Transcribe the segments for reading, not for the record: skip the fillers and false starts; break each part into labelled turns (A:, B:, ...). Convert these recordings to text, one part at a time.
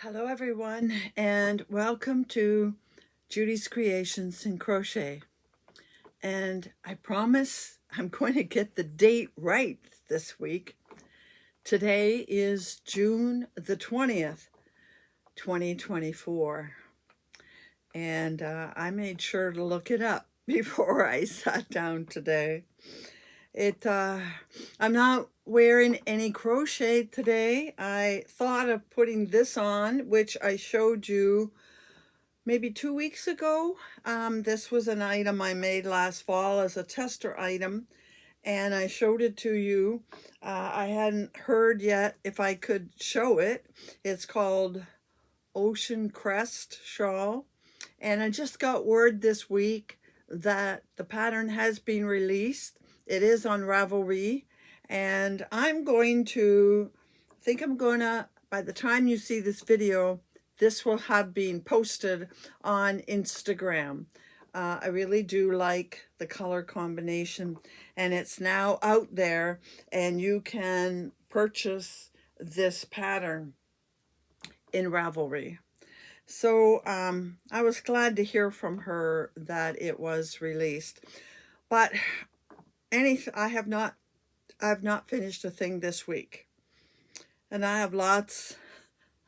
A: Hello everyone, and welcome to Judy's Creations in Crochet. And I promise I'm going to get the date right this week. Today is June the 20th, 2024. And I made sure to look it up before I sat down today. I'm not wearing any crochet today. I thought of putting this on, which I showed you maybe 2 weeks ago. This was an item I made last fall as a tester item, and I showed it to you. I hadn't heard yet if I could show it. It's called Ocean Crest Shawl, and I just got word this week that the pattern has been released. It is on Ravelry, and I think I'm gonna, by the time you see this video, this will have been posted on Instagram. I really do like the color combination, and it's now out there, and you can purchase this pattern in Ravelry. So I was glad to hear from her that it was released. But I have not finished a thing this week, and I have lots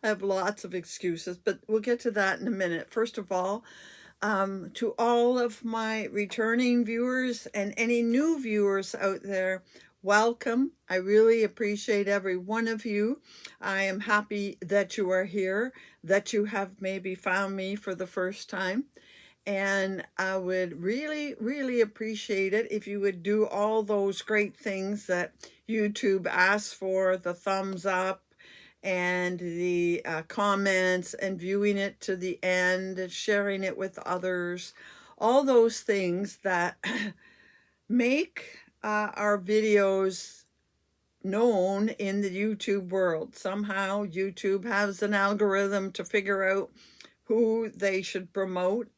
A: of excuses, but we'll get to that in a minute. First of all, to all of my returning viewers and any new viewers out there, welcome. I really appreciate every one of you. I am happy that you are here, that you have maybe found me for the first time. And I would really, really appreciate it if you would do all those great things that YouTube asks for, the thumbs up and the comments and viewing it to the end and sharing it with others. All those things that make our videos known in the YouTube world. Somehow YouTube has an algorithm to figure out who they should promote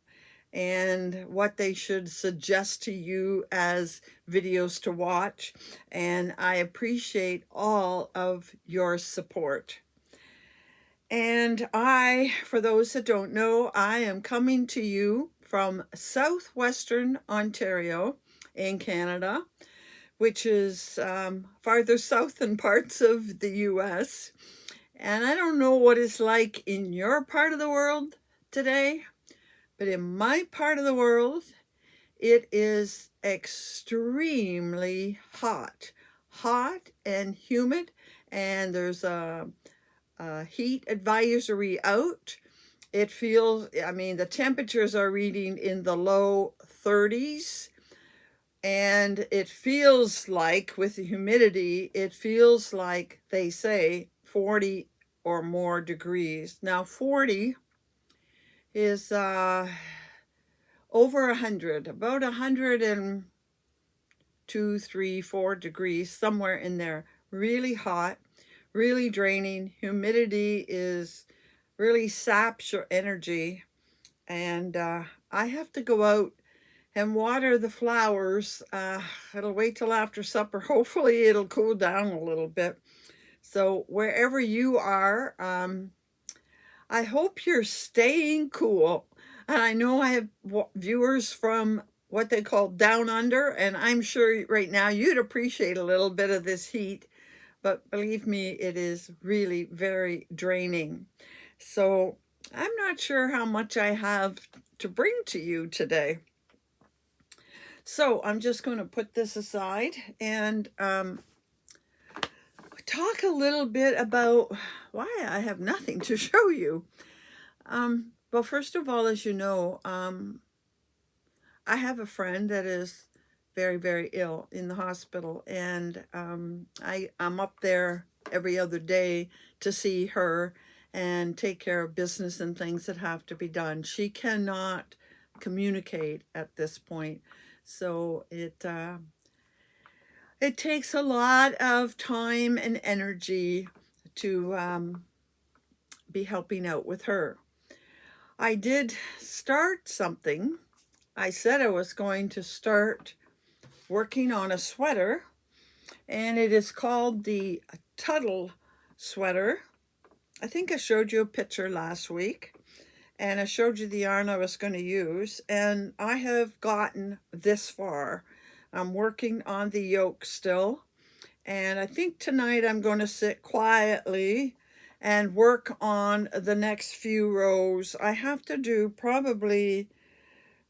A: and what they should suggest to you as videos to watch. And I appreciate all of your support. And for those that don't know, I am coming to you from southwestern Ontario in Canada, which is farther south than parts of the US. And I don't know what it's like in your part of the world today, but in my part of the world, it is extremely hot and humid, and there's a heat advisory out. It feels, the temperatures are reading in the low 30s, and it feels like, with the humidity, it feels like they say 40 or more degrees. Now 40 is over 100, about 102, 3, 4 degrees, somewhere in there. Really hot, really draining. Humidity really saps your energy. And I have to go out and water the flowers. It'll wait till after supper. Hopefully it'll cool down a little bit. So wherever you are, I hope you're staying cool. And I know I have viewers from what they call down under, and I'm sure right now you'd appreciate a little bit of this heat, but believe me, it is really very draining. So I'm not sure how much I have to bring to you today. So I'm just going to put this aside and talk a little bit about why I have nothing to show you. Well, first of all, as you know, I have a friend that is very, very ill in the hospital, and I'm up there every other day to see her and take care of business and things that have to be done. She cannot communicate at this point, so it takes a lot of time and energy to be helping out with her. I did start something. I said I was going to start working on a sweater, and it is called the Tuttle sweater. I think I showed you a picture last week, and I showed you the yarn I was going to use, and I have gotten this far. I'm working on the yoke still, and I think tonight I'm going to sit quietly and work on the next few rows. I have to do probably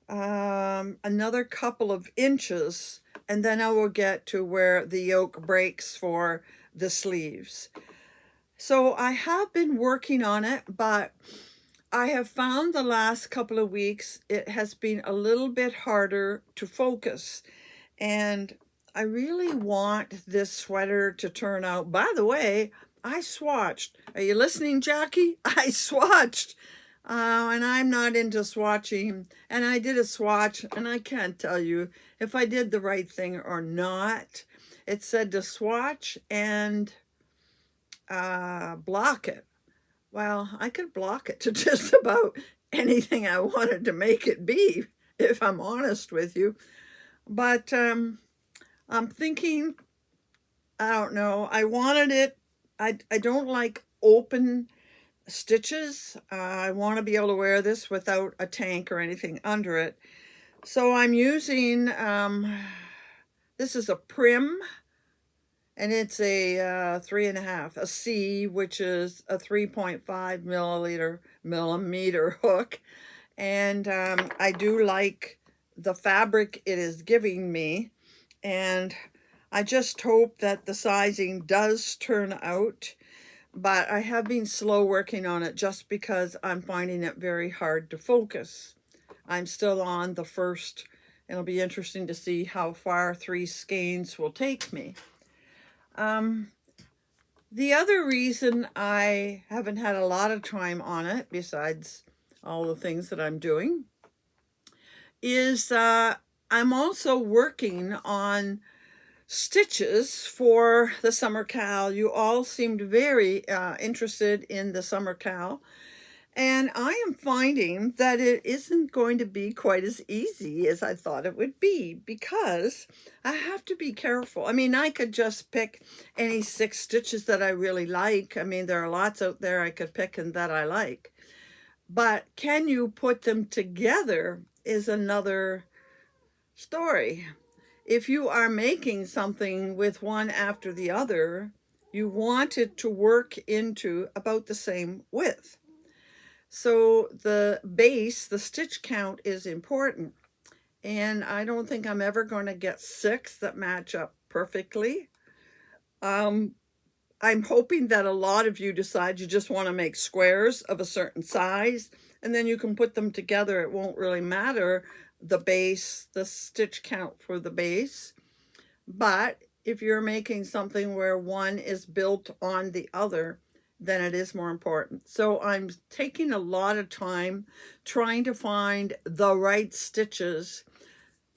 A: another couple of inches, and then I will get to where the yoke breaks for the sleeves. So I have been working on it, but I have found the last couple of weeks it has been a little bit harder to focus, and I really want this sweater to turn out. By the way, I swatched. Are you listening, Jackie? I swatched. And I'm not into swatching. And I did a swatch, and I can't tell you if I did the right thing or not. It said to swatch and block it. Well, I could block it to just about anything I wanted to make it be, if I'm honest with you. But I'm thinking, I don't know, I wanted it, I don't like open stitches. I want to be able to wear this without a tank or anything under it. So I'm using, this is a Prim, and it's a 3.5, a C, which is a 3.5 millimeter hook. And I do like the fabric it is giving me. And I just hope that the sizing does turn out, but I have been slow working on it just because I'm finding it very hard to focus. I'm still on the first, and it'll be interesting to see how far 3 skeins will take me. The other reason I haven't had a lot of time on it, besides all the things that I'm doing, is I'm also working on stitches for the summer cowl. You all seemed very interested in the summer cowl, and I am finding that it isn't going to be quite as easy as I thought it would be, because I have to be careful. I mean, I could just pick any 6 stitches that I really like. I mean, there are lots out there I could pick and that I like, but can you put them together is another story. If you are making something with one after the other, you want it to work into about the same width. So the base, the stitch count, is important. And I don't think I'm ever going to get 6 that match up perfectly. I'm hoping that a lot of you decide you just want to make squares of a certain size, and then you can put them together. It won't really matter the base, the stitch count for the base. But if you're making something where one is built on the other, then it is more important. So I'm taking a lot of time trying to find the right stitches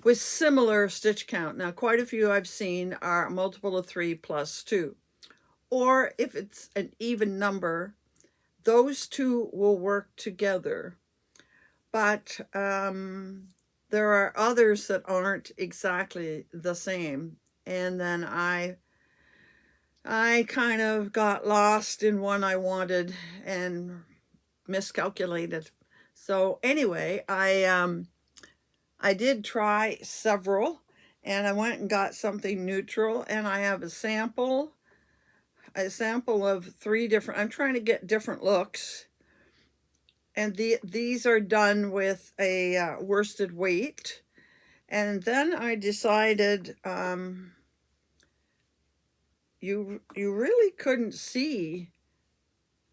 A: with similar stitch count. Now, quite a few I've seen are a multiple of 3 plus 2. Or if it's an even number, those two will work together. But there are others that aren't exactly the same. And then I kind of got lost in one I wanted and miscalculated. So anyway, I did try several, and I went and got something neutral, and I have a sample of 3 different, I'm trying to get different looks. And these are done with a worsted weight. And then I decided you really couldn't see.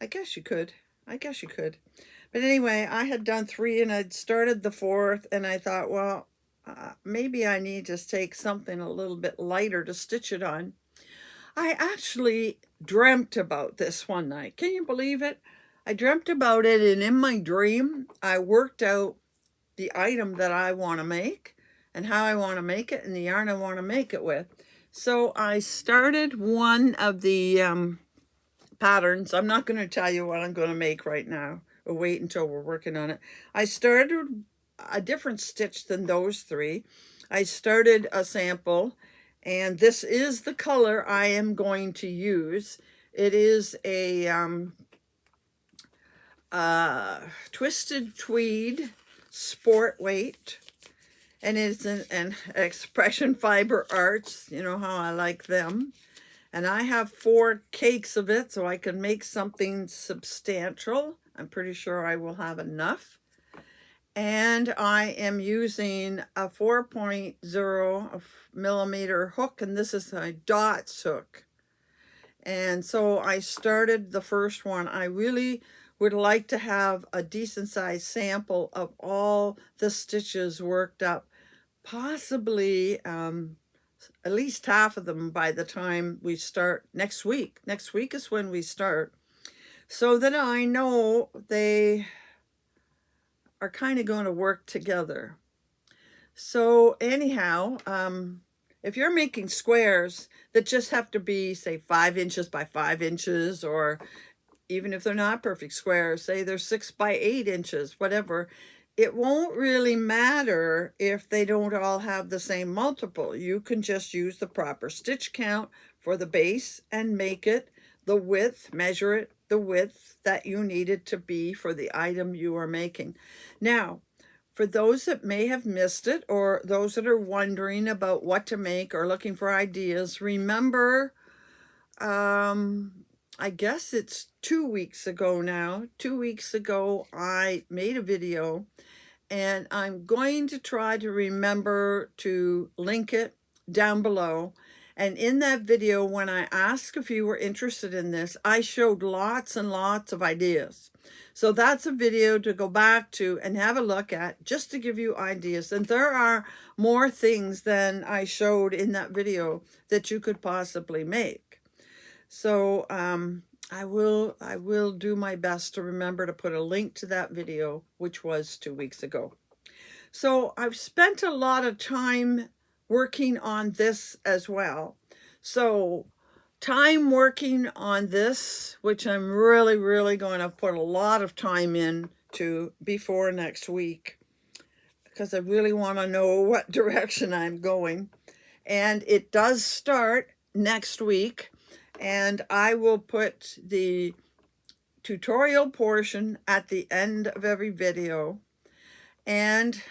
A: I guess you could. But anyway, I had done 3 and I'd started the 4th, and I thought, well, maybe I need to take something a little bit lighter to stitch it on. I actually dreamt about this one night. Can you believe it? I dreamt about it, and in my dream, I worked out the item that I want to make and how I want to make it and the yarn I want to make it with. So I started one of the patterns. I'm not going to tell you what I'm going to make right now. We'll wait until we're working on it. I started a different stitch than those 3. I started a sample, and this is the color I am going to use. It is a twisted tweed sport weight, and it's an expression fiber arts. You know how I like them. And I have 4 cakes of it, so I can make something substantial. I'm pretty sure I will have enough. And I am using a 4.0 millimeter hook, and this is a dots hook. And so I started the first one. I really would like to have a decent sized sample of all the stitches worked up, possibly at least half of them by the time we start next week. Next week is when we start, so that I know they are kind of going to work together. So anyhow, if you're making squares that just have to be, say, 5 inches by 5 inches, or even if they're not perfect squares, say they're 6 by 8 inches, whatever, it won't really matter if they don't all have the same multiple. You can just use the proper stitch count for the base and make it the width, measure it the width that you need it to be for the item you are making. Now, for those that may have missed it, or those that are wondering about what to make or looking for ideas, remember, I guess it's 2 weeks ago now. 2 weeks ago, I made a video, and I'm going to try to remember to link it down below. And in that video, when I asked if you were interested in this, I showed lots and lots of ideas. So that's a video to go back to and have a look at, just to give you ideas. And there are more things than I showed in that video that you could possibly make. So I will do my best to remember to put a link to that video, which was 2 weeks ago. So I've spent a lot of time working on this as well. So time working on this, which I'm really going to put a lot of time into before next week, because I really want to know what direction I'm going. And it does start next week, and I will put the tutorial portion at the end of every video. And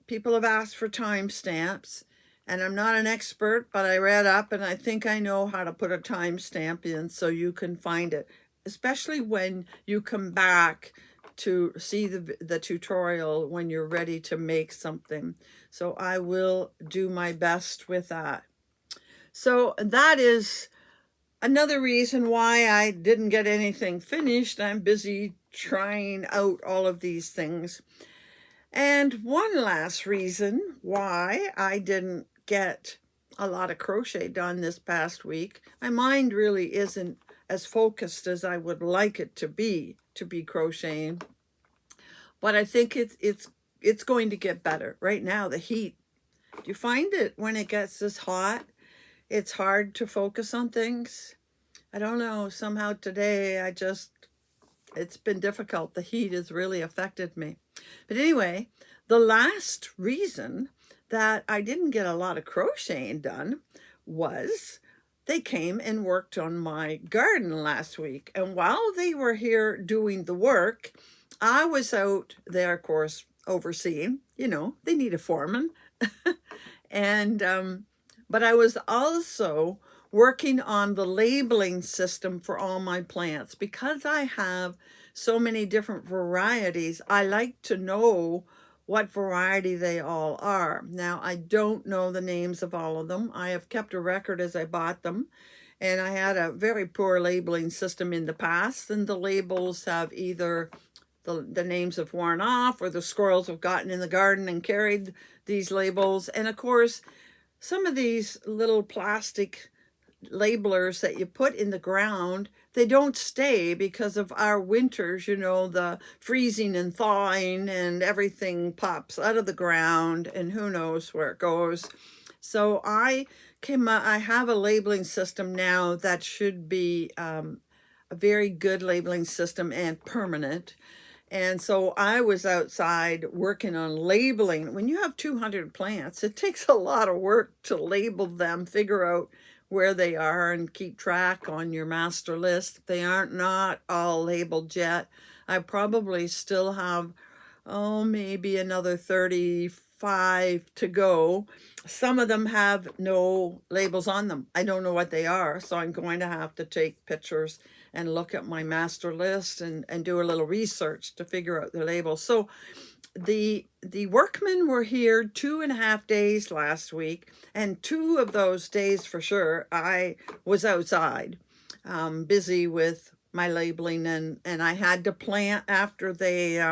A: people have asked for timestamps, and I'm not an expert, but I read up and I think I know how to put a timestamp in so you can find it, especially when you come back to see the tutorial when you're ready to make something. So I will do my best with that. So that is another reason why I didn't get anything finished. I'm busy trying out all of these things. And one last reason why I didn't get a lot of crochet done this past week, my mind really isn't as focused as I would like it to be crocheting. But I think it's going to get better. Right now, the heat, do you find it when it gets this hot, it's hard to focus on things? I don't know, somehow today it's been difficult. The heat has really affected me. But anyway, the last reason that I didn't get a lot of crocheting done was they came and worked on my garden last week. And while they were here doing the work, I was out there, of course, overseeing. You know, they need a foreman. And but I was also working on the labeling system for all my plants. Because I have so many different varieties, I like to know what variety they all are. Now, I don't know the names of all of them. I have kept a record as I bought them, and I had a very poor labeling system in the past, and the labels have either the names have worn off, or the squirrels have gotten in the garden and carried these labels. And of course, some of these little plastic labelers that you put in the ground, they don't stay because of our winters, you know, the freezing and thawing, and everything pops out of the ground and who knows where it goes. So I have a labeling system now that should be a very good labeling system and permanent. And so I was outside working on labeling. When you have 200 plants, it takes a lot of work to label them, figure out where they are, and keep track on your master list. They aren't not all labeled yet. I probably still have, oh, maybe another 35 to go. Some of them have no labels on them. I don't know what they are, so I'm going to have to take pictures and look at my master list and do a little research to figure out the labels. So the workmen were here 2.5 days last week, and 2 of those days for sure I was outside, busy with my labeling, and I had to plant after they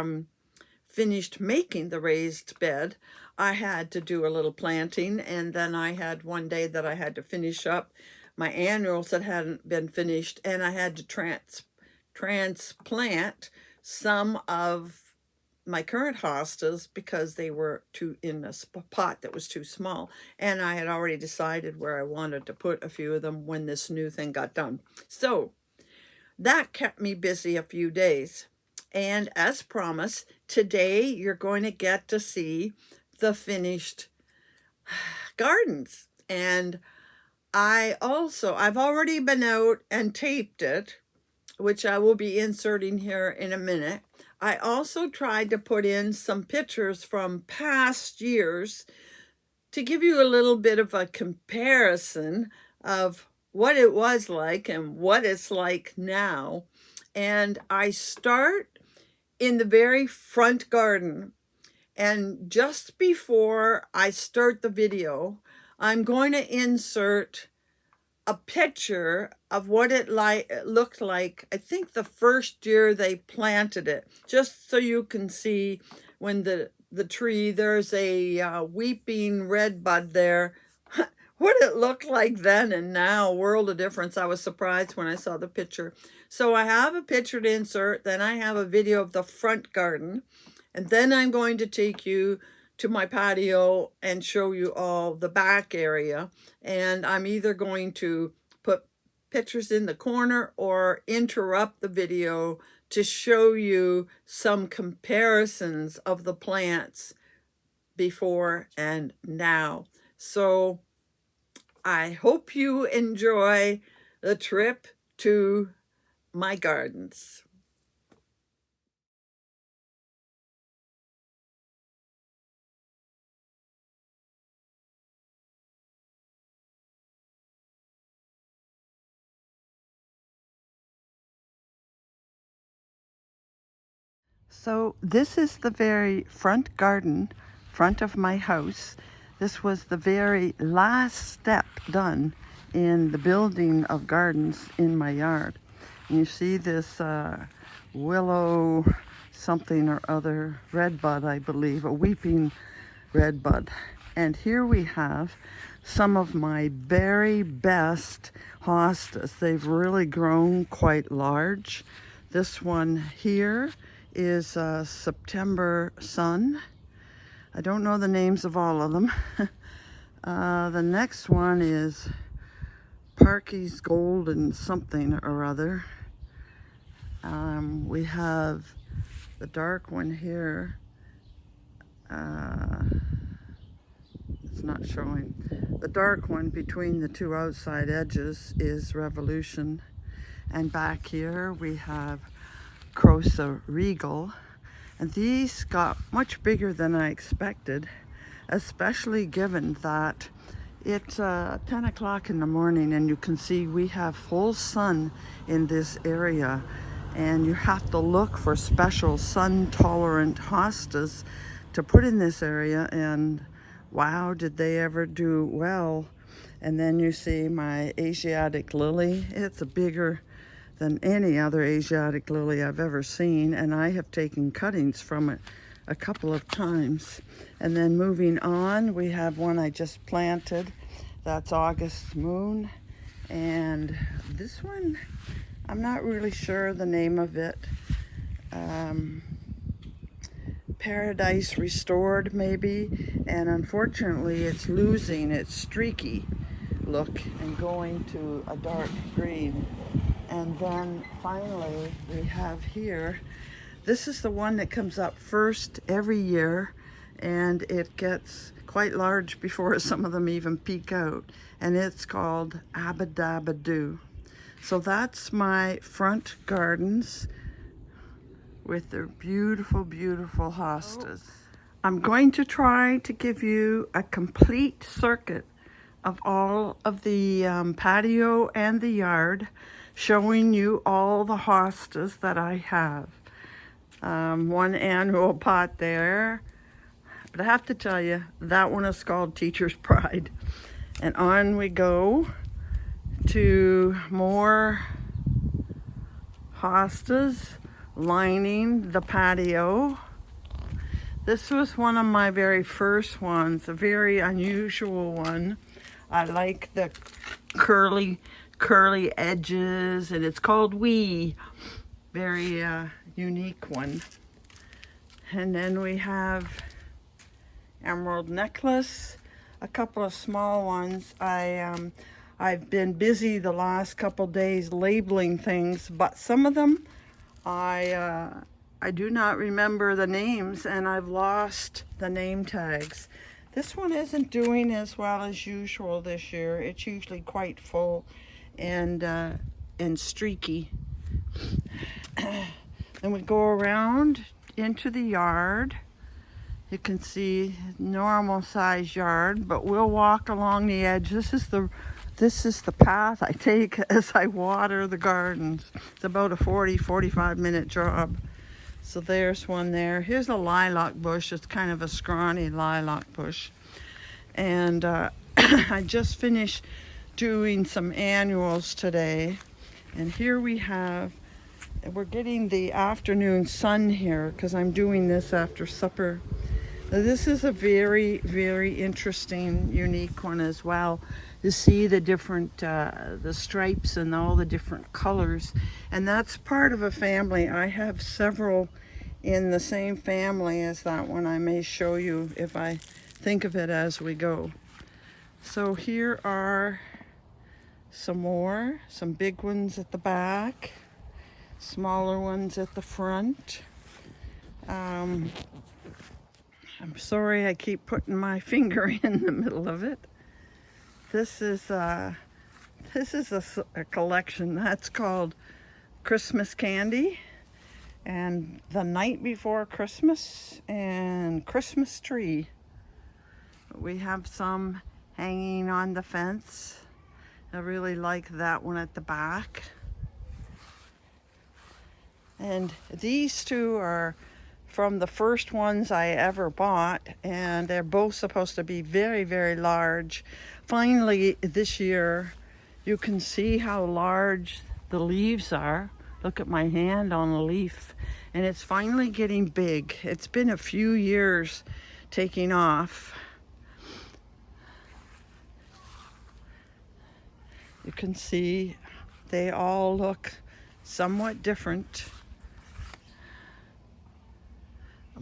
A: finished making the raised bed. I had to do a little planting, and then I had one day that I had to finish up my annuals that hadn't been finished, and I had to transplant some of my current hostas because they were too in a pot that was too small, and I had already decided where I wanted to put a few of them when this new thing got done. So that kept me busy a few days, and as promised, today you're going to get to see the finished gardens. And I've already been out and taped it, which I will be inserting here in a minute. I also tried to put in some pictures from past years to give you a little bit of a comparison of what it was like and what it's like now. And I start in the very front garden. And just before I start the video, I'm going to insert a picture of what it looked like, I think the first year they planted it, just so you can see when the tree, there's a weeping red bud there, what it looked like then and now, world of difference. I was surprised when I saw the picture. So I have a picture to insert, then I have a video of the front garden, and then I'm going to take you to my patio and show you all the back area. And I'm either going to put pictures in the corner or interrupt the video to show you some comparisons of the plants before and now. So I hope you enjoy the trip to my gardens. So this is the very front garden, front of my house. This was the very last step done in the building of gardens in my yard. And you see this willow something or other, red bud, I believe, a weeping red bud. And here we have some of my very best hostas. They've really grown quite large. This one here is September Sun. I don't know the names of all of them. The next one is Parky's Golden something or other. We have the dark one here. It's not showing. The dark one between the 2 outside edges is Revolution. And back here we have Crosa Regal, and these got much bigger than I expected, especially given that it's 10 o'clock in the morning, and you can see we have full sun in this area, and you have to look for special sun tolerant hostas to put in this area, and wow, did they ever do well. And then you see my Asiatic lily. It's bigger than any other Asiatic lily I've ever seen, and I have taken cuttings from it a couple of times. And then moving on, we have one I just planted. That's August Moon. And this one, I'm not really sure the name of it. Paradise Restored, maybe. And unfortunately, it's losing its streaky look and going to a dark green. And then finally we have here, this is the one that comes up first every year, and it gets quite large before some of them even peek out, and it's called Abadabadoo. So that's my front gardens with their beautiful, beautiful hostas. I'm going to try to give you a complete circuit of all of the patio and the yard, showing you all the hostas that I have. One annual pot there, but I have to tell you, that one is called Teacher's Pride. And on we go to more hostas lining the patio. This was one of my very first ones, a very unusual one. I like the curly edges, and it's called Wee. Very unique one. And then we have emerald necklace, a couple of small ones. I've been busy the last couple days labeling things, but some of them I do not remember the names, and I've lost the name tags. This one isn't doing as well as usual this year. It's usually quite full and streaky. Then we go around into the yard. You can see normal size yard, but we'll walk along the edge. This is the path I take as I water the gardens. It's about a 45 minute job. So there's one there. Here's a lilac bush. It's kind of a scrawny lilac bush. And I just finished doing some annuals today. And here we're getting the afternoon sun here because I'm doing this after supper. This is a very, very interesting, unique one as well. You see the different, the stripes and all the different colors. And that's part of a family. I have several in the same family as that one. I may show you if I think of it as we go. So here are some big ones at the back, smaller ones at the front. I'm sorry I keep putting my finger in the middle of it. This is a collection that's called Christmas Candy, and The Night Before Christmas, and Christmas Tree. We have some hanging on the fence. I really like that one at the back. And these two are from the first ones I ever bought, and they're both supposed to be very, very large. Finally, this year, you can see how large the leaves are. Look at my hand on a leaf, and it's finally getting big. It's been a few years taking off. You can see they all look somewhat different.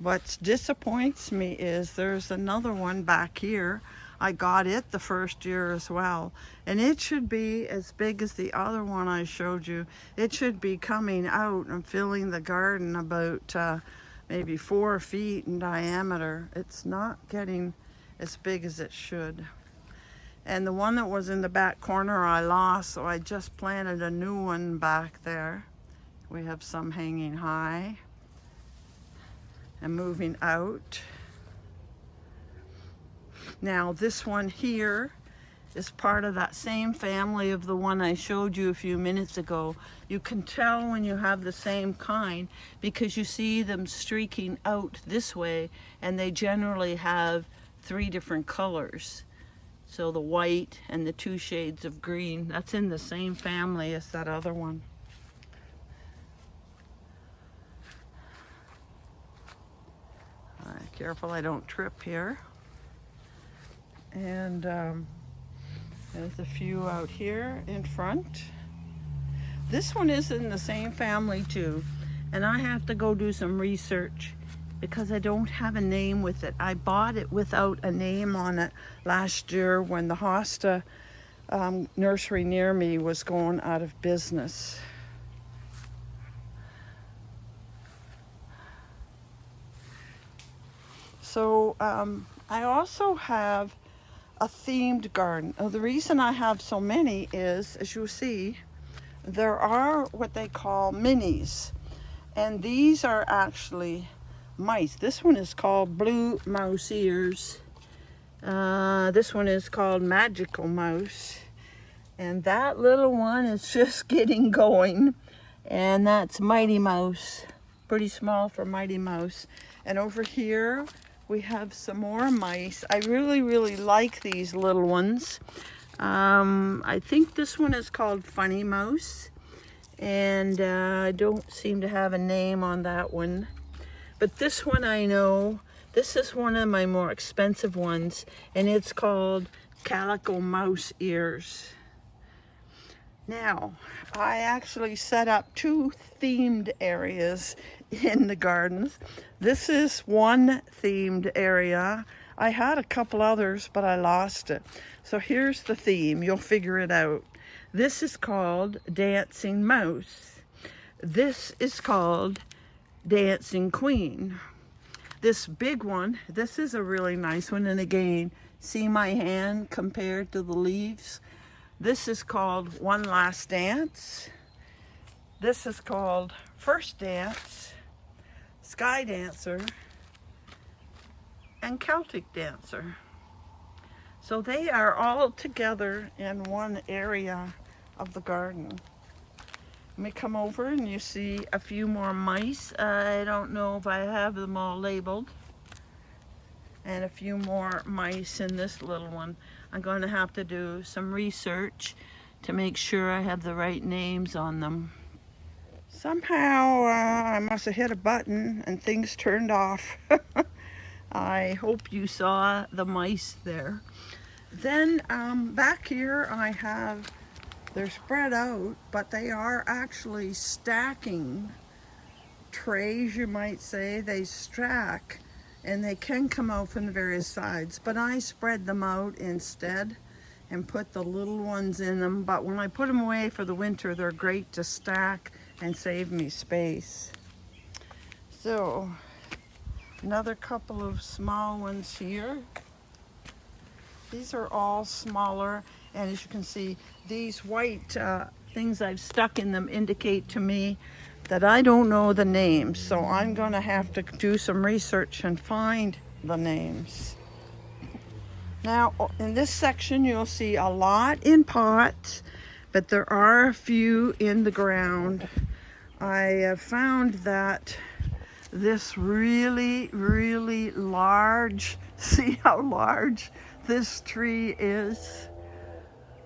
A: What disappoints me is there's another one back here. I got it the first year as well, and it should be as big as the other one I showed you. It should be coming out and filling the garden about maybe 4 feet in diameter. It's not getting as big as it should. And the one that was in the back corner I lost, so I just planted a new one back there. We have some hanging high and moving out. Now this one here is part of that same family of the one I showed you a few minutes ago. You can tell when you have the same kind because you see them streaking out this way, and they generally have 3 different colors. So the white and the 2 shades of green, that's in the same family as that other one. Careful I don't trip here. And there's a few out here in front. This one is in the same family too, and I have to go do some research because I don't have a name with it. I bought it without a name on it last year when the Hosta nursery near me was going out of business. So I also have a themed garden. The reason I have so many is, as you see, there are what they call minis. And these are actually mice. This one is called blue mouse ears. This one is called magical mouse. And that little one is just getting going. And that's Mighty Mouse. Pretty small for Mighty Mouse. And over here we have some more mice. I really, really like these little ones. I think this one is called Funny Mouse. And I don't seem to have a name on that one. But this one I know, this is one of my more expensive ones, and it's called Calico Mouse Ears. Now, I actually set up 2 themed areas in the gardens. This is one themed area. I had a couple others, but I lost it. So here's the theme. You'll figure it out. This is called Dancing Mouse. This is called Dancing Queen. This big one, this is a really nice one. And again, see my hand compared to the leaves? This is called One Last Dance. This is called First Dance, Sky Dancer, and Celtic Dancer. So they are all together in one area of the garden. Let me come over and you see a few more mice. I don't know if I have them all labeled. And a few more mice in this little one. I'm going to have to do some research to make sure I have the right names on them. Somehow I must have hit a button and things turned off. I hope you saw the mice there. Then back here I have, they're spread out, but they are actually stacking trays, you might say. They stack, and they can come out from the various sides, but I spread them out instead and put the little ones in them. But when I put them away for the winter, they're great to stack and save me space. So another couple of small ones here. These are all smaller, and as you can see, these white things I've stuck in them indicate to me that I don't know the names, so I'm going to have to do some research and find the names. Now, in this section, you'll see a lot in pots, but there are a few in the ground. I have found that this really, really large, see how large this tree is?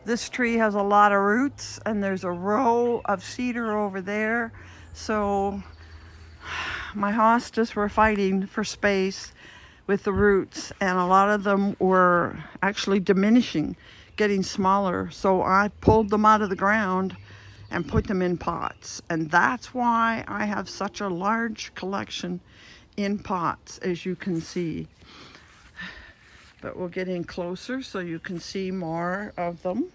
A: This tree has a lot of roots, and there's a row of cedar over there. So my hostas were fighting for space with the roots, and a lot of them were actually diminishing, getting smaller. So I pulled them out of the ground and put them in pots. And that's why I have such a large collection in pots, as you can see. But we'll get in closer so you can see more of them.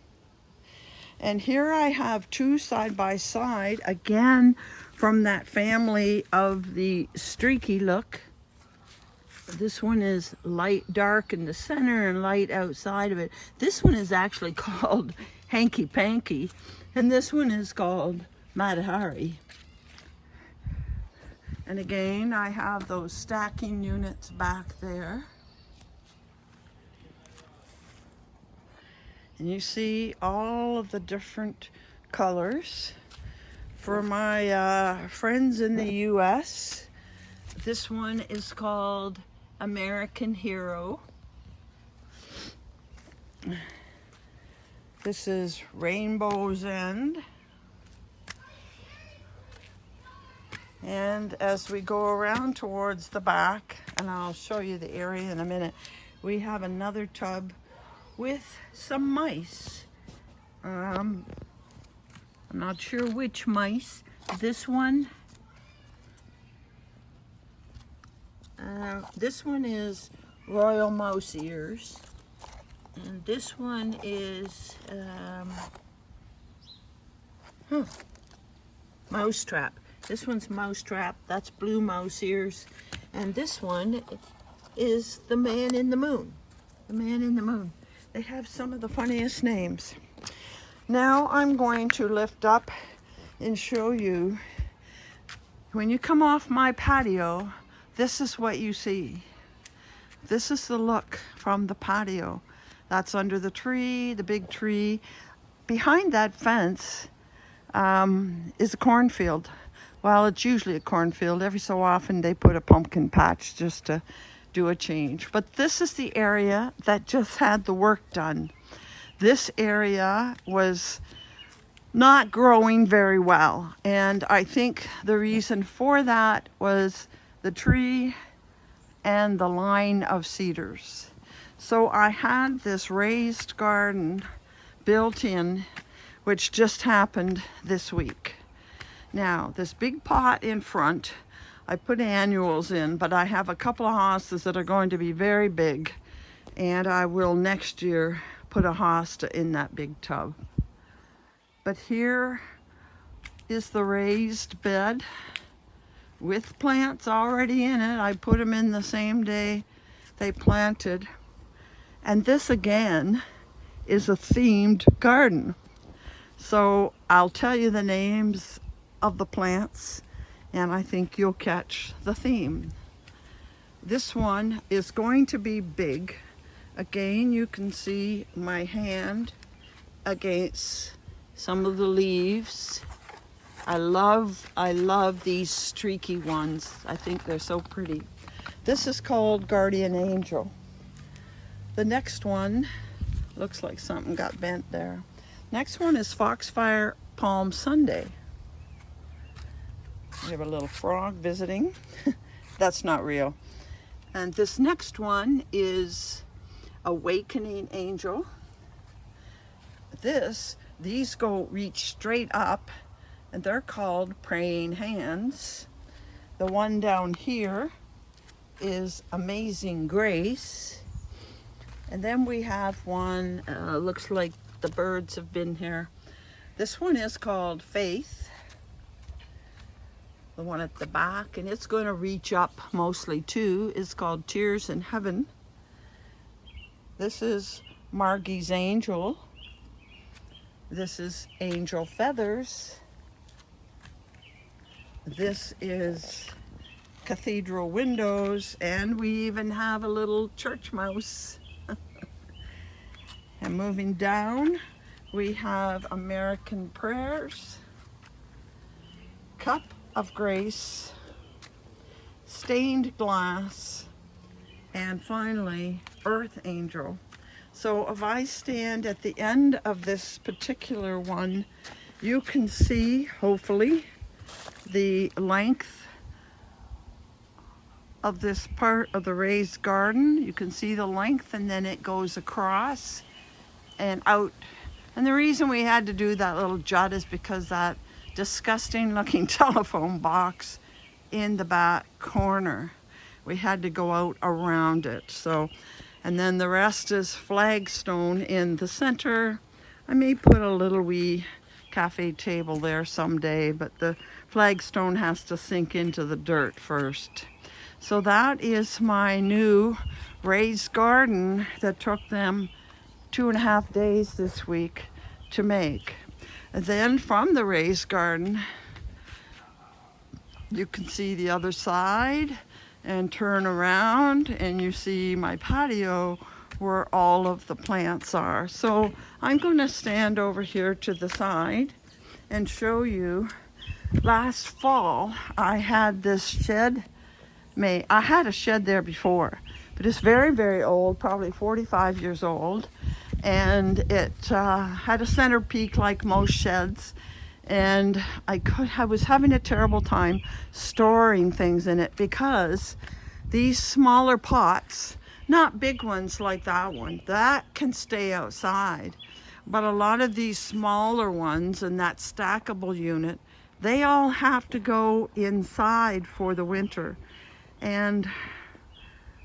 A: And here I have 2 side by side, again from that family of the streaky look. This one is light dark in the center and light outside of it. This one is actually called Hanky Panky, and this one is called Matahari. And again, I have those stacking units back there. And you see all of the different colors. For my friends in the US, this one is called American Hero. This is Rainbow's End. And as we go around towards the back, and I'll show you the area in a minute, we have another tub with some mice. I'm not sure which mice. This one is Royal Mouse Ears, and this one is Mousetrap. This one's Mousetrap. That's Blue Mouse Ears, and this one is the Man in the Moon. The Man in the Moon. They have some of the funniest names. Now I'm going to lift up and show you. when you come off my patio, this is what you see. This is the look from the patio. That's under the tree, the big tree. Behind that fence is a cornfield. Well, it's usually a cornfield. Every so often they put a pumpkin patch just to do a change. But this is the area that just had the work done. This area was not growing very well. And I think the reason for that was the tree and the line of cedars. So I had this raised garden built in, which just happened this week. Now, this big pot in front, I put annuals in, but I have a couple of hostas that are going to be very big, and I will next year put a hosta in that big tub. But here is the raised bed with plants already in it. I put them in the same day they planted. And this again is a themed garden. So I'll tell you the names of the plants and I think you'll catch the theme. This one is going to be big. Again, you can see my hand against some of the leaves. I love these streaky ones. I think they're so pretty. This is called Guardian Angel. The next one looks like something got bent there. Next one is Foxfire Palm Sunday. We have a little frog visiting. That's not real. And this next one is Awakening Angel. These go reach straight up and they're called Praying Hands. The one down here is Amazing Grace. And then we have one, looks like the birds have been here. This one is called Faith. The one at the back, and it's going to reach up mostly too, is called Tears in Heaven. This is Margie's Angel. This is Angel Feathers. This is Cathedral Windows, and we even have a little church mouse. And moving down, we have American Prayers, Cup of Grace, Stained Glass, and finally, Earth Angel. So if I stand at the end of this particular one, you can see, hopefully, the length of this part of the raised garden. You can see the length, and then it goes across and out. And the reason we had to do that little jut is because that disgusting looking telephone box in the back corner, we had to go out around it. So, and then the rest is flagstone in the center. I may put a little wee cafe table there someday, but the flagstone has to sink into the dirt first. So that is my new raised garden that took them 2.5 days this week to make. And then from the raised garden, you can see the other side and turn around and you see my patio where all of the plants are. So I'm going to stand over here to the side and show you. Last fall, I had this shed made. I had a shed there before, but it's very, very old, probably 45 years old. And it had a center peak like most sheds, and I was having a terrible time storing things in it because these smaller pots, not big ones like that one, that can stay outside, but a lot of these smaller ones and that stackable unit, they all have to go inside for the winter. And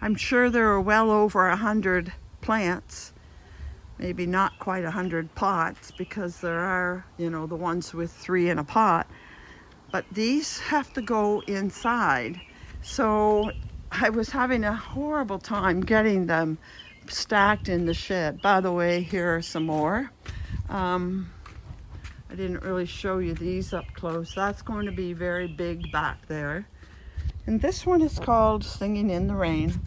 A: I'm sure there are well over 100 plants. Maybe not quite 100 pots, because there are, the ones with 3 in a pot. But these have to go inside. So I was having a horrible time getting them stacked in the shed. By the way, here are some more. I I didn't really show you these up close. That's going to be very big back there. And this one is called Singing in the Rain.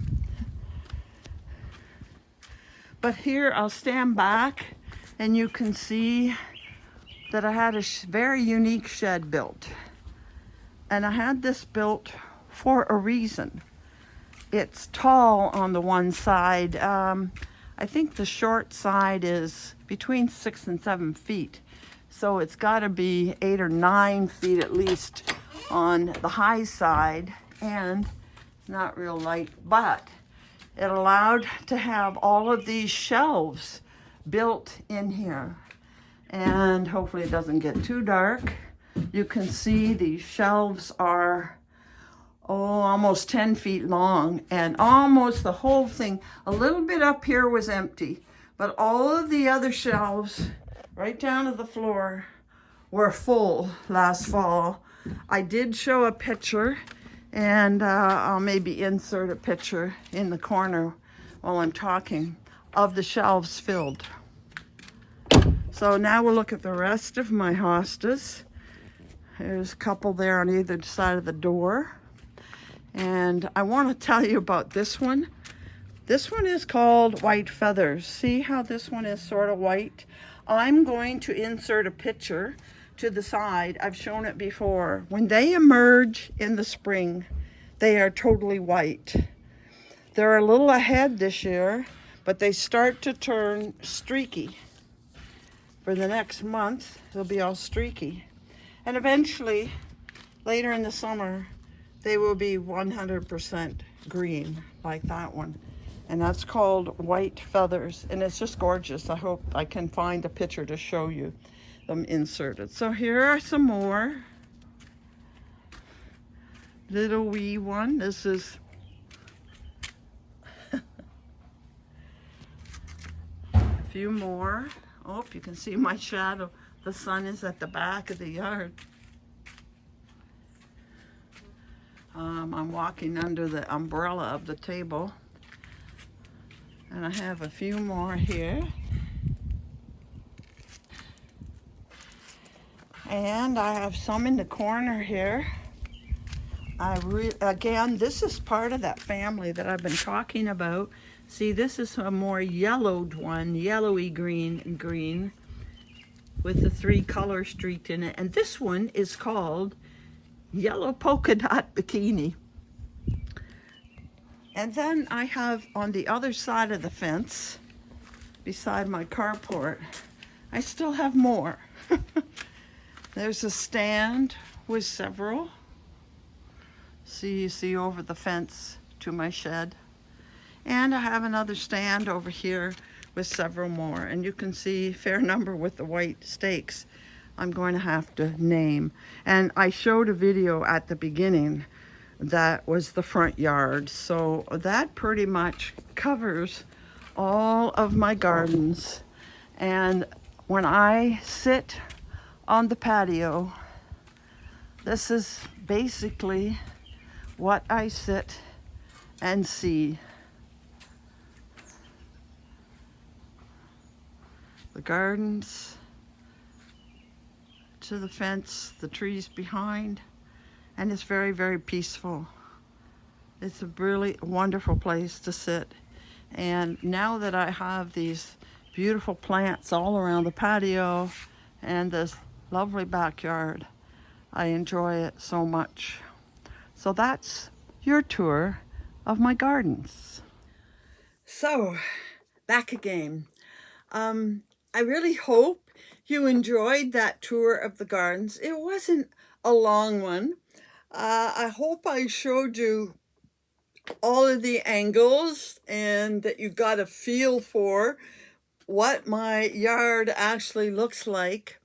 A: But here I'll stand back and you can see that I had a very unique shed built. And I had this built for a reason. It's tall on the one side. I think the short side is between 6 and 7 feet. So it's got to be 8 or 9 feet at least on the high side, and not real light, but it allowed to have all of these shelves built in here. And hopefully it doesn't get too dark. You can see these shelves are almost 10 feet long, and almost the whole thing, a little bit up here was empty, but all of the other shelves right down to the floor were full last fall. I did show a picture, and I'll maybe insert a picture in the corner while I'm talking, of the shelves filled. So now we'll look at the rest of my hostas. There's a couple there on either side of the door. And I want to tell you about this one. This one is called White Feathers. See how this one is sort of white? I'm going to insert a picture to the side. I've shown it before. When they emerge in the spring, they are totally white. They're a little ahead this year, but they start to turn streaky. For the next month, they'll be all streaky. And eventually, later in the summer, they will be 100% green, like that one. And that's called White Feathers, and it's just gorgeous. I hope I can find a picture to show you them inserted. So here are some more. Little wee one. This is a few more. Oh, you can see my shadow. The sun is at the back of the yard. I'm walking under the umbrella of the table. And I have a few more here. And I have some in the corner here. Again, this is part of that family that I've been talking about. See, this is a more yellowed one, yellowy green and green, with the 3 color streaked in it. And this one is called Yellow Polka Dot Bikini. And then I have on the other side of the fence, beside my carport, I still have more. There's a stand with several. See, you see over the fence to my shed. And I have another stand over here with several more. And you can see a fair number with the white stakes I'm going to have to name. And I showed a video at the beginning that was the front yard. So that pretty much covers all of my gardens. And when I sit on the patio, this is basically what I sit and see. The gardens, to the fence, the trees behind, and it's very, very peaceful. It's a really wonderful place to sit. And now that I have these beautiful plants all around the patio and this lovely backyard, I enjoy it so much. So that's your tour of my gardens. So, back again. I really hope you enjoyed that tour of the gardens. It wasn't a long one. I hope I showed you all of the angles and that you got a feel for what my yard actually looks like.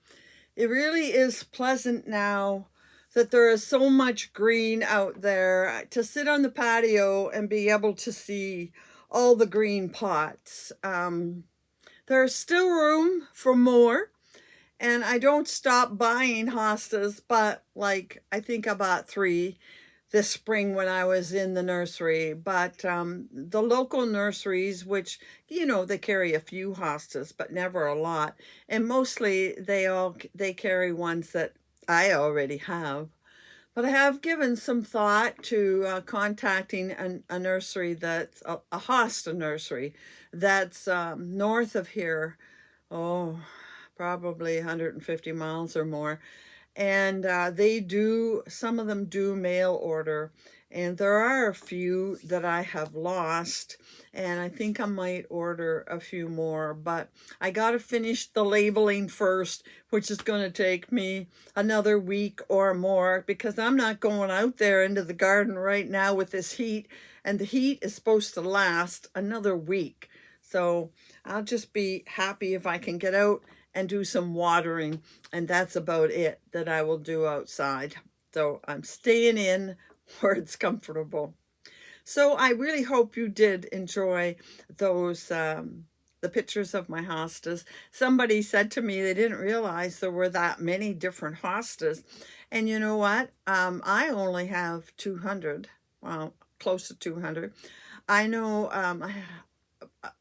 A: It really is pleasant now that there is so much green out there to sit on the patio and be able to see all the green pots. There's still room for more, and I don't stop buying hostas, but like I think I bought 3. this spring when I was in the nursery, but the local nurseries, which, you know, they carry a few hostas, but never a lot. And mostly they carry ones that I already have. But I have given some thought to contacting a nursery that's a Hosta nursery that's north of here. Oh, probably 150 miles or more. And some of them do mail order. And there are a few that I have lost. And I think I might order a few more. But I got to finish the labeling first, which is going to take me another week or more, because I'm not going out there into the garden right now with this heat. And the heat is supposed to last another week. So I'll just be happy if I can get out and do some watering, and that's about it that I will do outside. So I'm staying in where it's comfortable. So I really hope you did enjoy those the pictures of my hostas. Somebody said to me they didn't realize there were that many different hostas, and you know what? I only have 200. Well, close to 200. I know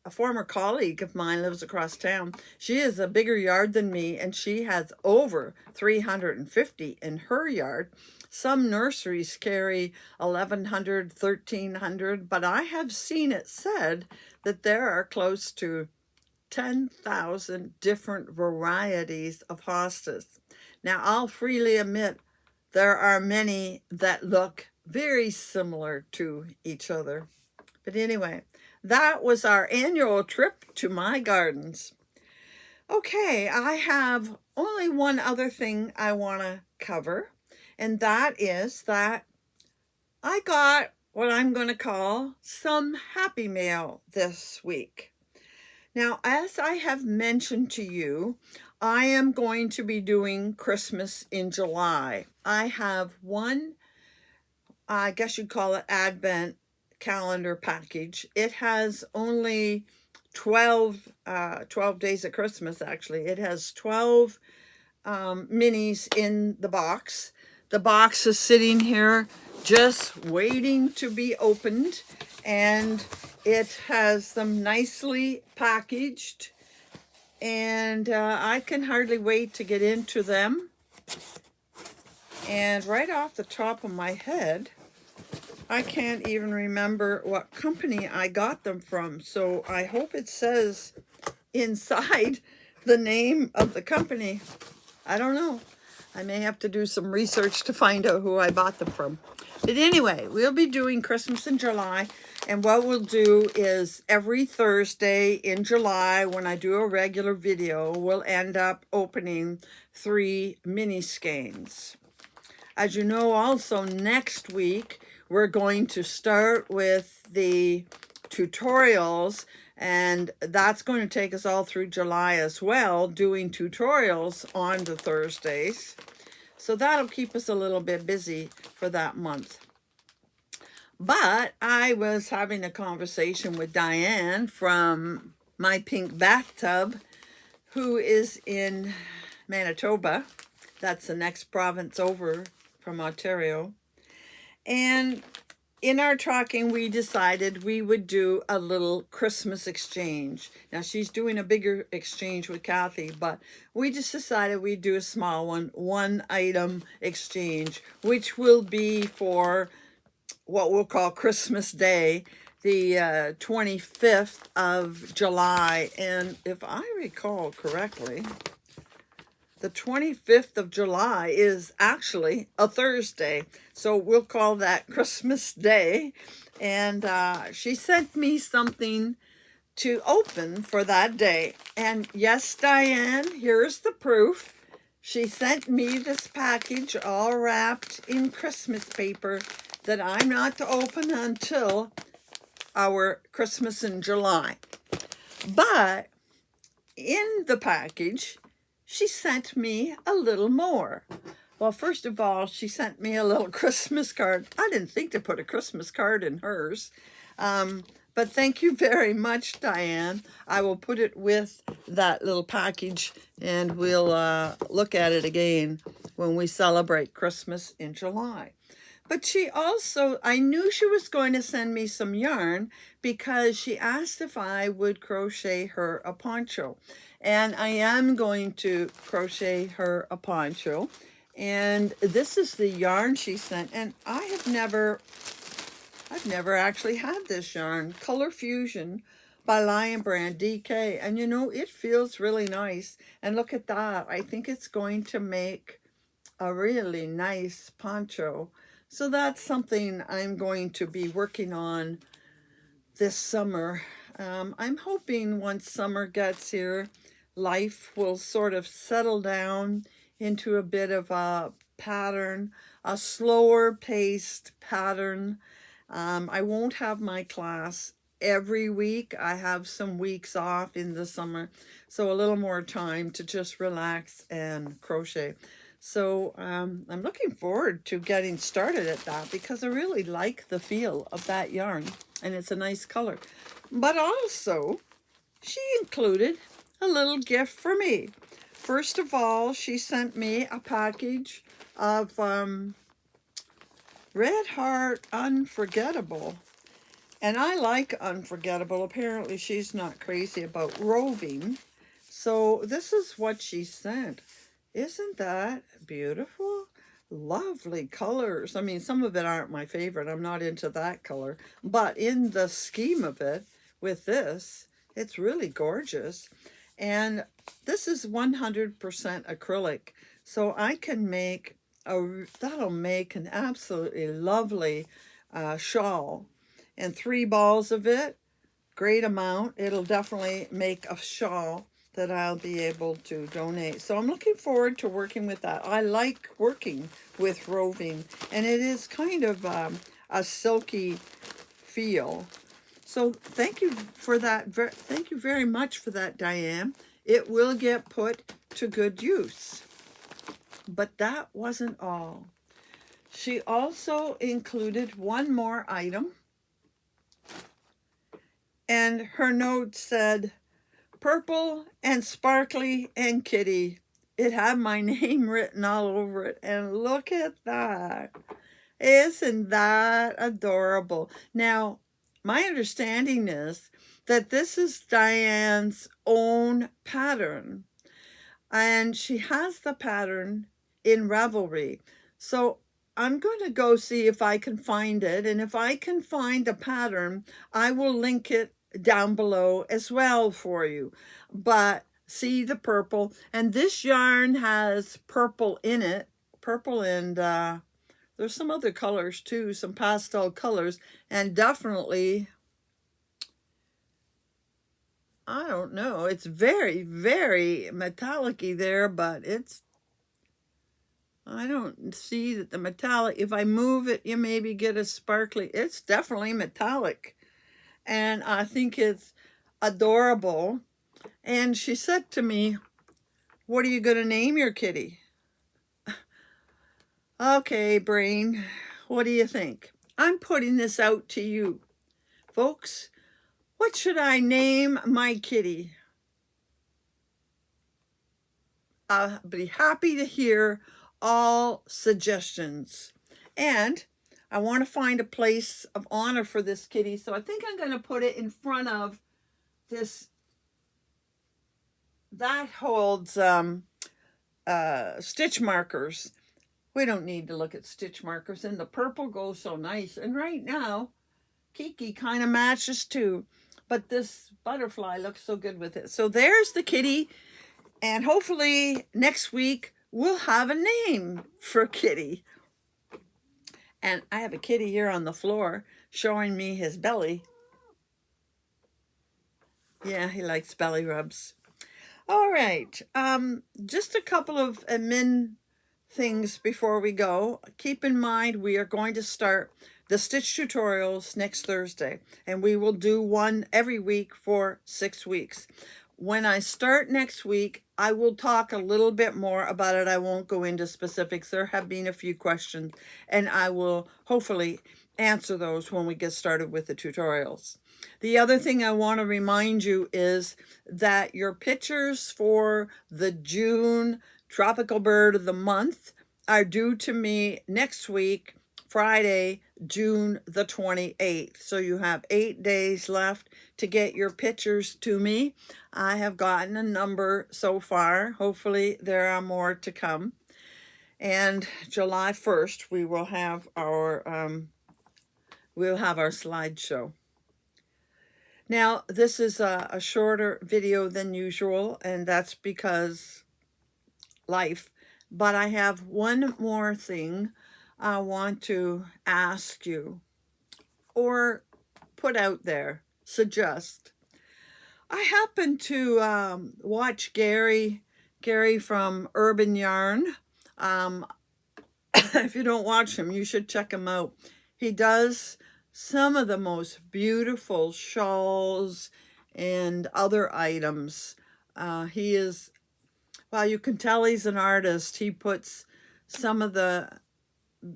A: a former colleague of mine lives across town. She has a bigger yard than me, and she has over 350 in her yard. Some nurseries carry 1,100, 1,300, but I have seen it said that there are close to 10,000 different varieties of hostas. Now, I'll freely admit there are many that look very similar to each other. But anyway, that was our annual trip to my gardens. Okay, I have only one other thing I want to cover, and that is that I got what I'm going to call some happy mail this week. Now, as I have mentioned to you, I am going to be doing Christmas in July. I have one, I guess you'd call it Advent calendar package. It has only 12 days of Christmas. Actually, it has 12 minis in the box. The box is sitting here just waiting to be opened, and it has them nicely packaged, and I can hardly wait to get into them. And right off the top of my head, I can't even remember what company I got them from, so I hope it says inside the name of the company. I don't know. I may have to do some research to find out who I bought them from. But anyway, we'll be doing Christmas in July, and what we'll do is every Thursday in July, when I do a regular video, we'll end up opening 3 mini skeins. As you know, also next week, we're going to start with the tutorials, and that's going to take us all through July as well, doing tutorials on the Thursdays. So that'll keep us a little bit busy for that month. But I was having a conversation with Diane from My Pink Bathtub, who is in Manitoba. That's the next province over from Ontario. And in our talking, we decided we would do a little Christmas exchange. Now, she's doing a bigger exchange with Kathy, but we just decided we'd do a small one item exchange, which will be for what we'll call Christmas Day, the 25th of July. And if I recall correctly, the 25th of July is actually a Thursday, so we'll call that Christmas Day. And she sent me something to open for that day. And yes, Diane, here's the proof. She sent me this package all wrapped in Christmas paper that I'm not to open until our Christmas in July. But in the package, she sent me a little more. Well, first of all, she sent me a little Christmas card. I didn't think to put a Christmas card in hers. But thank you very much, Diane. I will put it with that little package, and we'll look at it again when we celebrate Christmas in July. But she also, I knew she was going to send me some yarn because she asked if I would crochet her a poncho. And I am going to crochet her a poncho. And this is the yarn she sent. And I've never actually had this yarn, Color Fusion by Lion Brand DK. And you know, it feels really nice. And look at that. I think it's going to make a really nice poncho. So that's something I'm going to be working on this summer. I'm hoping once summer gets here, life will sort of settle down into a bit of a pattern, a slower paced pattern. I won't have my class every week. I have some weeks off in the summer, so a little more time to just relax and crochet. So I'm looking forward to getting started at that because I really like the feel of that yarn and it's a nice color. But also, she included a little gift for me. First of all, she sent me a package of Red Heart Unforgettable. And I like Unforgettable. Apparently she's not crazy about roving. So this is what she sent. Isn't that beautiful? Lovely colors. I mean, some of it aren't my favorite. I'm not into that color. But in the scheme of it, with this, it's really gorgeous. And this is 100% acrylic. So I can make that'll make an absolutely lovely shawl. And 3 balls of it, great amount. It'll definitely make a shawl that I'll be able to donate. So I'm looking forward to working with that. I like working with roving, and it is kind of a silky feel. So thank you for that. Thank you very much for that, Diane. It will get put to good use. But that wasn't all. She also included one more item. And her note said, purple and sparkly and kitty. It had my name written all over it. And look at that. Isn't that adorable? Now, my understanding is that this is Diane's own pattern. And she has the pattern in Ravelry. So I'm going to go see if I can find it. And if I can find a pattern, I will link it down below as well for you. But see the purple, and this yarn has purple in it, purple, and there's some other colors too, some pastel colors, and definitely, I don't know, it's very, very metallic-y there, but it's, I don't see that the metallic, if I move it, you maybe get a sparkly, it's definitely metallic. And I think it's adorable. And she said to me, what are you going to name your kitty? Okay, brain, what do you think? I'm putting this out to you. Folks, what should I name my kitty? I'll be happy to hear all suggestions. And I want to find a place of honor for this kitty. So I think I'm going to put it in front of this. That holds stitch markers. We don't need to look at stitch markers. And the purple goes so nice. And right now, Kiki kind of matches too. But this butterfly looks so good with it. So there's the kitty. And hopefully next week we'll have a name for Kitty. And I have a kitty here on the floor showing me his belly. Yeah, he likes belly rubs. All right, just a couple of admin things before we go. Keep in mind we are going to start the stitch tutorials next Thursday, and we will do one every week for 6 weeks. When I start next week, I will talk a little bit more about it. I won't go into specifics. There have been a few questions, and I will hopefully answer those when we get started with the tutorials. The other thing I want to remind you is that your pictures for the June Tropical Bird of the Month are due to me next week Friday, June the 28th. So you have 8 days left to get your pictures to me. I have gotten a number so far. Hopefully there are more to come. And July 1st, we will have our slideshow. Now, this is a shorter video than usual, and that's because life. But I have one more thing I want to ask you or put out there, suggest. I happened to watch Gary from Urban Yarn. If you don't watch him, you should check him out. He does some of the most beautiful shawls and other items. He is, well, you can tell he's an artist. He puts some of the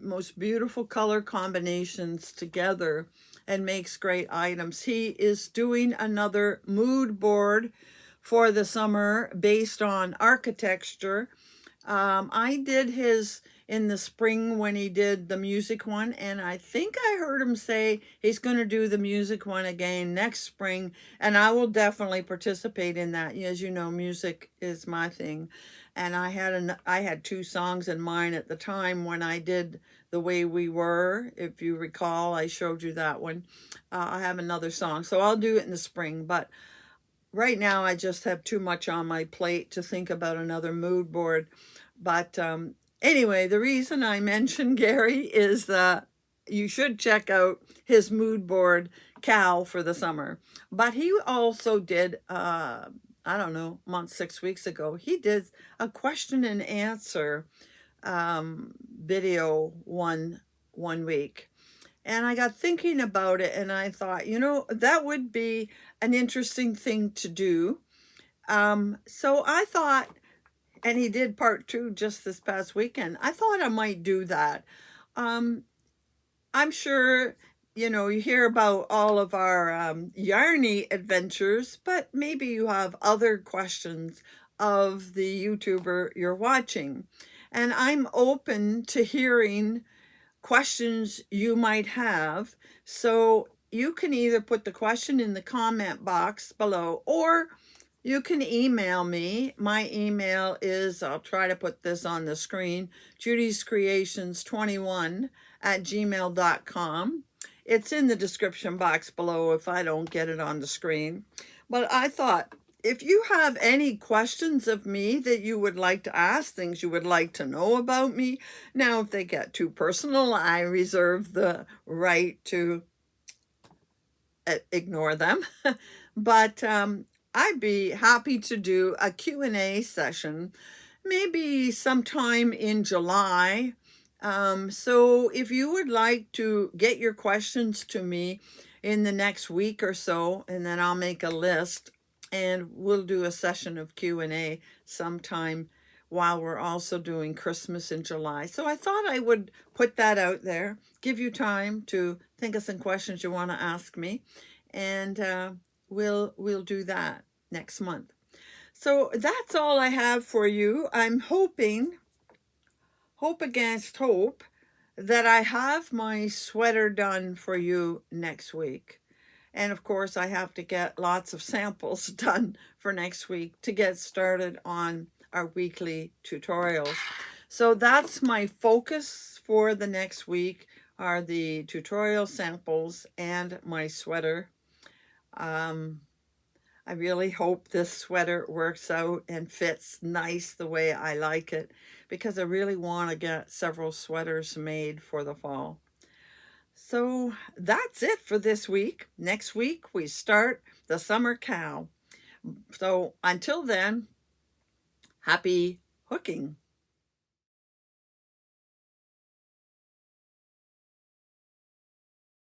A: most beautiful color combinations together and makes great items. He is doing another mood board for the summer based on architecture. I did his in the spring when he did the music one, and I think I heard him say he's going to do the music one again next spring, and I will definitely participate in that. As you know, music is my thing, and I had 2 songs in mind at the time when I did The Way We Were. If you recall, I showed you that one. I have another song, so I'll do it in the spring, but right now I just have too much on my plate to think about another mood board. But anyway, the reason I mentioned Gary is that you should check out his mood board, Cal, for the summer. But he also did, I don't know, 6 weeks ago, he did a question and answer video one week. And I got thinking about it, and I thought, that would be an interesting thing to do. So I thought, and he did part 2 just this past weekend, I thought I might do that. I'm sure, you hear about all of our yarny adventures, but maybe you have other questions of the YouTuber you're watching. And I'm open to hearing questions you might have. So you can either put the question in the comment box below, or you can email me. My email is, I'll try to put this on the screen, judyscreations21@gmail.com. It's in the description box below if I don't get it on the screen. But I thought, if you have any questions of me that you would like to ask, things you would like to know about me, now if they get too personal, I reserve the right to ignore them. But I'd be happy to do a Q&A session, maybe sometime in July. So if you would like to get your questions to me in the next week or so, and then I'll make a list, and we'll do a session of Q&A sometime while we're also doing Christmas in July. So I thought I would put that out there, give you time to think of some questions you want to ask me, and we'll do that next month. So that's all I have for you. I'm hoping, hope against hope, that I have my sweater done for you next week. And of course, I have to get lots of samples done for next week to get started on our weekly tutorials. So that's my focus for the next week, are the tutorial samples and my sweater. I really hope this sweater works out and fits nice the way I like it, because I really want to get several sweaters made for the fall. So that's it for this week. Next week, we start the summer cow. So until then, happy hooking.